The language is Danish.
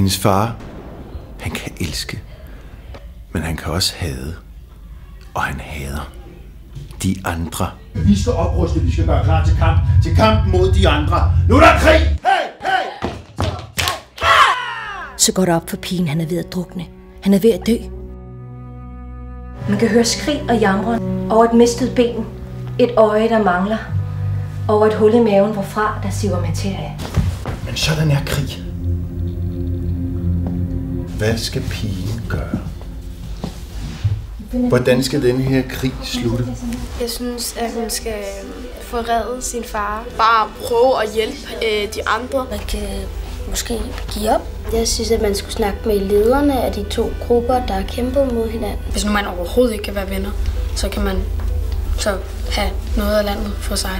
Hendes far, han kan elske, men han kan også hade. Og han hader de andre. Vi skal opruste, vi skal gøre klar til kamp. Til kampen mod de andre. Nu er der krig! Hey, hey! Så går det op for pigen, han er ved at drukne. Han er ved at dø. Man kan høre skrig og jamren over et mistet ben. Et øje, der mangler. Over et hul i maven, hvorfra der siver materie. Men sådan er krig. Hvad skal pigen gøre? Hvordan skal den her krig slutte? Jeg synes, at hun skal forrede sin far. Bare prøve at hjælpe de andre. Man kan måske give op. Jeg synes, at man skulle snakke med lederne af de to grupper, der har kæmpet mod hinanden. Hvis nu man overhovedet ikke kan være venner, så kan man så have noget af landet for sig.